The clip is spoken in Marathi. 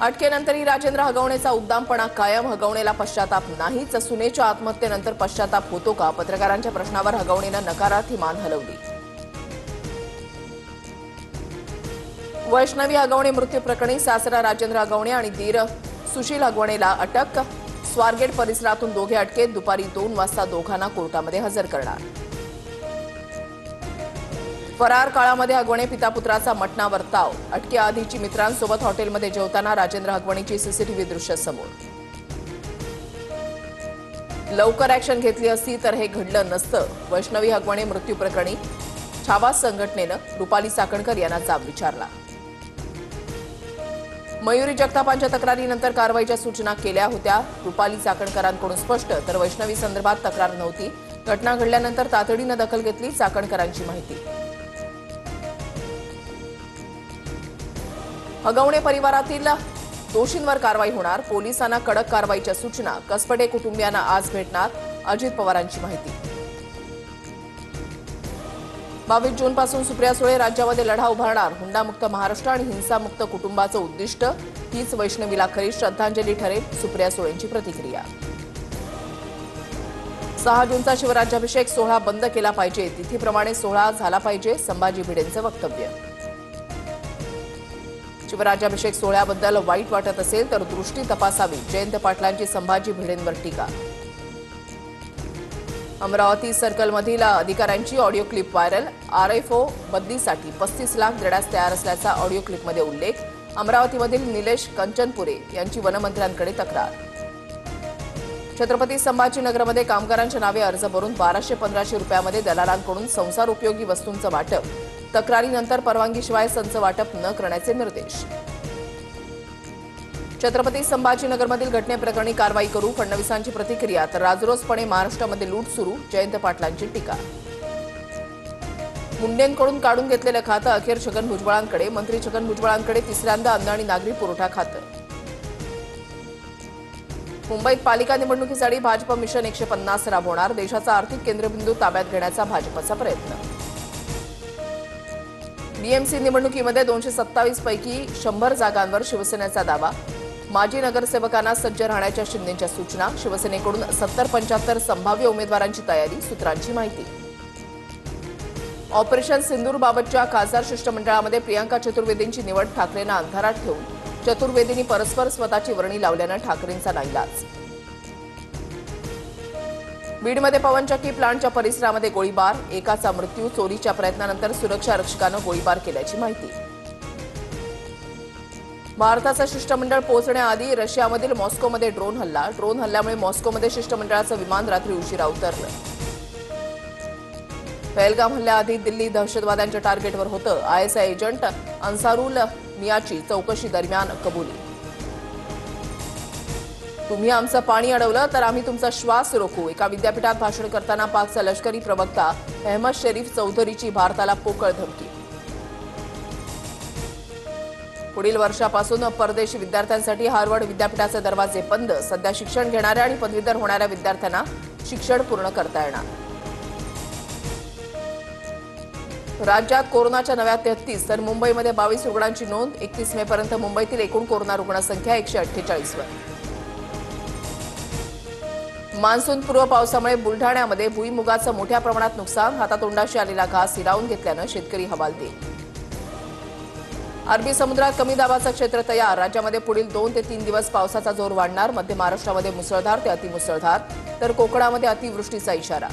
अटकेनंतरही राजेंद्र हगवणेचा उद्दामपणा कायम. हगवणेला पश्चाताप नाहीच. सुनेच्या आत्महत्येनंतर पश्चाताप होतो का? पत्रकारांच्या प्रश्नावर हगवणेनं नकारार्थी मान हलवली. वैष्णवी हगवणे मृत्यू प्रकरणी सासरा राजेंद्र हगवणे आणि दीर सुशील हगवणेला अटक. स्वारगेट परिसरातून दोघे अटकेत. दुपारी 2 वाजता दोघांना कोर्टामध्ये हजर करणार. फरार काळामध्ये हगवणे पिता पुत्राचा मटणावर ताव. अटकेआधीची मित्रांसोबत हॉटेलमध्ये जेवताना राजेंद्र हगवणेची सीसीटीव्ही दृश्य समोर. लवकर ॲक्शन घेतली असती तर हे घडलं नसतं. वैष्णवी हगवणे मृत्यू प्रकरणी छावा संघटनेनं रुपाली चाकणकर यांना जाब विचारला. मयुरी जगतापांच्या तक्रारीनंतर कारवाईच्या सूचना केल्या होत्या. रुपाली चाकणकरांकडून स्पष्ट, तर वैष्णवी संदर्भात तक्रार नव्हती. घटना घडल्यानंतर तातडीनं दखल घेतली. चाकणकरांची माहिती. हगवणे परिवारातील दोषींवर कारवाई होणार. पोलिसांना कडक कारवाईच्या सूचना. कसपटे कुटुंबियांना आज भेटणार. अजित पवारांची माहिती. 22 जूनपासून सुप्रिया सुळे राज्यामध्ये लढा उभारणार. हुंडामुक्त महाराष्ट्र आणि हिंसामुक्त कुटुंबाचं उद्दिष्ट. हीच वैष्णवीला खरी श्रद्धांजली ठरेल. सुप्रिया सुळेंची प्रतिक्रिया. 6 जूनचा शिवराज्याभिषेक सोहळा बंद केला पाहिजे. तिथीप्रमाणे सोहळा झाला पाहिजे. संभाजी भिडेंचं वक्तव्य. शिवराज्याभिषेक सोहळ्याबद्दल वाईट वाटत असेल तर दृष्टी तपासावी. जयंत पाटलांची संभाजी भिडेंवर टीका. अमरावती सर्कलमधील अधिकाऱ्यांची ऑडिओ क्लिप व्हायरल. आरएफओ बदलीसाठी 35 लाख देण्यास तयार असल्याचा ऑडिओ क्लिपमध्ये उल्लेख. अमरावतीमधील निलेश कंचनपुरे यांची वनमंत्र्यांकडे तक्रार. छत्रपती संभाजीनगरमध्ये कामगारांच्या नावे अर्ज भरून 1200-1500 रुपयामध्ये दलालांकडून संसार उपयोगी वस्तूंचं वाटप. तक्रारीनंतर परवानगीशिवाय संच वाटप न करण्याचे निर्देश. छत्रपती संभाजीनगरमधील घटनेप्रकरणी कारवाई करू. फडणवीसांची प्रतिक्रिया. तर राजरोसपणे महाराष्ट्रामध्ये लूट सुरू. जयंत पाटलांची टीका. मुंडेंकडून काढून घेतलेलं खातं अखेर छगन भुजबळांकडे. मंत्री छगन भुजबळांकडे तिसऱ्यांदा अन्न आणि नागरी पुरवठा खातं. मुंबईत पालिका निवडणुकीसाठी भाजप मिशन 150 राबवणार. देशाचा आर्थिक केंद्रबिंदू ताब्यात घेण्याचा भाजपचा प्रयत्न. बीएमसी निवडणुकीमध्ये 227 पैकी 100 जागांवर शिवसेनेचा दावा. माजी नगरसेवकांना सज्ज राहण्याच्या शिंदेच्या सूचना. शिवसेनेकडून 70-75 संभाव्य उमेदवारांची तयारी. सूत्रांची माहिती. ऑपरेशन सिंदूरबाबतच्या खासदार शिष्टमंडळामध्ये प्रियांका चतुर्वेदींची निवड. ठाकरेंना अंधारात ठेवून चतुर्वेदींनी परस्पर स्वतःची वर्णी लावल्यानं ठाकरेंचा नाईलाज. बीडमध्ये पवनचक्की प्लांटच्या परिसरामध्ये गोळीबार. एकाचा मृत्यू. चोरीच्या प्रयत्नानंतर सुरक्षा रक्षकानं गोळीबार केल्याची माहिती. भारताचं शिष्टमंडळ पोहोचण्याआधी रशियामधील मॉस्कोमध्ये ड्रोन हल्ला. ड्रोन हल्ल्यामुळे मॉस्कोमध्ये शिष्टमंडळाचं विमान रात्री उशिरा उतरलं. पहलगाम हल्ल्याआधी दिल्ली दहशतवाद्यांच्या टार्गेटवर होतं. आयएसआय एजंट अन्सारुल मियाची चौकशी दरम्यान कबुली. तुम्ही आमचं पाणी अडवलं तर आम्ही तुमचा श्वास रोखू. एका विद्यापीठात भाषण करताना पाकचा लष्करी प्रवक्ता अहमद शरीफ चौधरीची भारताला पोकळ धमकी. पुढील वर्षापासून परदेशी विद्यार्थ्यांसाठी हार्वर्ड विद्यापीठाचे दरवाजे बंद. सध्या शिक्षण घेणाऱ्या आणि पदवीधर होणाऱ्या विद्यार्थ्यांना शिक्षण पूर्ण करता येणार. राज्यात कोरोनाच्या नव्या 33 तर मुंबईमध्ये 22 रुग्णांची नोंद. 31 मे पर्यंत मुंबईतील एकूण कोरोना रुग्णसंख्या 148 वर. मान्सूनपूर्व पावसामुळे बुलढाण्यामध्ये भुईमुगाचं मोठ्या प्रमाणात नुकसान. हातातोंडाशी आलेला घास हिरावून घेतल्यानं शेतकरी हवालदिल. अरबी समुद्रात कमी दाबाचं क्षेत्र तयार. राज्यामध्ये पुढील 2 ते 3 दिवस पावसाचा जोर वाढणार. मध्य महाराष्ट्रामध्ये मुसळधार ते अतिमुसळधार तर कोकणामध्ये अतिवृष्टीचा इशारा.